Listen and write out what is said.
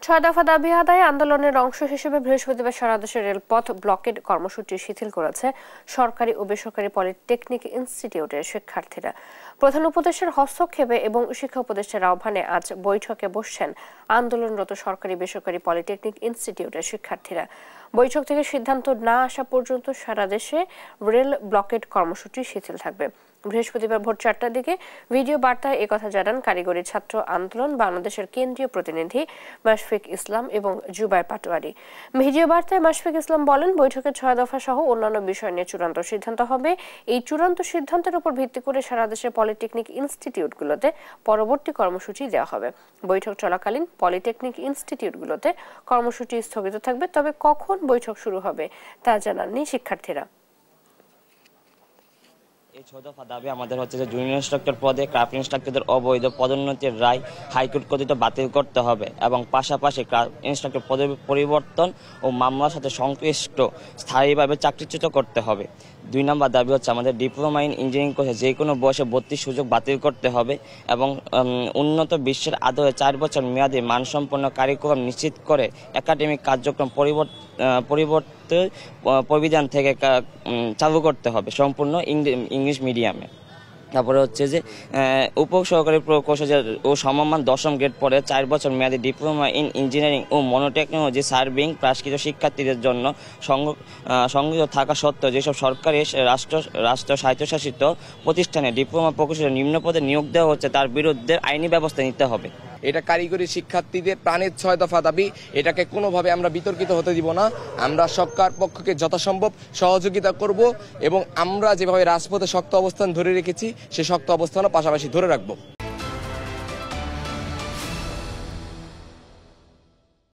ছয় দফা দাবি আদায়ে আন্দোলনের অংশ হিসেবে বৃহস্পতিবার সারা দেশে রেলপথ ব্লকেড কর্মসূচি শিথিল করেছে সরকারি ও বেসরকারি পলিটেকনিক ইনস্টিটিউটের শিক্ষার্থীরা। প্রধান উপদেষ্টার হস্তক্ষেপে এবং শিক্ষা উপদেষ্টার আহ্বানে আজ বৈঠকে বসছেন আন্দোলনরত সরকারি বেসরকারি পলিটেকনিক ইনস্টিটিউটের শিক্ষার্থীরা। বৈঠক থেকে সিদ্ধান্ত না আসা পর্যন্ত সারা দেশে রেল ব্লকেড কর্মসূচি শিথিল থাকবে। বৃহস্পতিবার ভোর 4টার দিকে ভিডিও বার্তায় একথা জানান কারিগরি ছাত্র আন্দোলন বাংলাদেশের কেন্দ্রীয় প্রতিনিধি মাশফিক ইসলাম এবং জুবায়ের পাটোয়ারি। ভিডিও বার্তায় মাশফিক ইসলাম বলেন, বৈঠকে 6 দফা সহ অন্যান্য বিষয় নিয়ে চূড়ান্ত সিদ্ধান্ত হবে। এই চূড়ান্ত সিদ্ধান্তের উপর ভিত্তি করে সারা দেশের পলিটেকনিক ইনস্টিটিউটগুলোতে পরবর্তী কর্মসূচি দেওয়া হবে। বৈঠক চলাকালীন পলিটেকনিক ইনস্টিটিউটগুলোতে কর্মসূচি স্থগিত থাকবে, তবে কখন বৈঠক শুরু হবে তা জানাননি শিক্ষার্থীরা। এই 6 দফা দাবি আমাদের হচ্ছে যে জুনিয়র ইন্সট্রাক্টর পদে ক্রাফট ইন্সট্রাক্টরদের অবৈধ পদোন্নতির রায় হাইকোর্ট কর্তৃক বাতিল করতে হবে এবং পাশাপাশি ক্রাফট ইন্সট্রাক্টর পদের পরিবর্তন ও মামলার সাথে সংশ্লিষ্ট স্থায়ীভাবে চাকরিচ্যুত করতে হবে। 2 নম্বর দাবি হচ্ছে আমাদের ডিপ্লোমা ইন ইঞ্জিনিয়ারিং কোর্সে যে কোনো বয়সে ভর্তির সুযোগ বাতিল করতে হবে এবং উন্নত বিশ্বের আদলে 4 বছর মেয়াদী মানসম্পন্ন কারিকুলাম নিশ্চিত করে একাডেমিক কার্যক্রম পরিবর্তে প্রবিধান থেকে চালু করতে হবে সম্পূর্ণ ইংলিশ মিডিয়ামে। তারপরে হচ্ছে যে উপসহকারী প্রকৌশলী ও সমমান 10ম গ্রেড পরে 4 বছর মেয়াদী ডিপ্লোমা ইন ইঞ্জিনিয়ারিং ও মনোটেকনোলজি সার্ভিং পাশকৃত শিক্ষার্থীদের জন্য সংগঠিত থাকা সত্ত্বেও যেসব সরকারি রাষ্ট্র স্বায়ত্তশাসিত প্রতিষ্ঠানে ডিপ্লোমা প্রকৌশলী নিম্ন পদে নিয়োগ দেওয়া হচ্ছে তার বিরুদ্ধে আইনি ব্যবস্থা নিতে হবে। এটা কারিগরি শিক্ষার্থীদের প্রাণের 6 দফা দাবি, এটাকে কোনোভাবে আমরা বিতর্কিত হতে দিব না। আমরা সরকার পক্ষকে যথাসম্ভব সহযোগিতা করব এবং আমরা যেভাবে রাজপথে শক্ত অবস্থান ধরে রেখেছি সে শক্ত অবস্থানও পাশাপাশি ধরে রাখবো।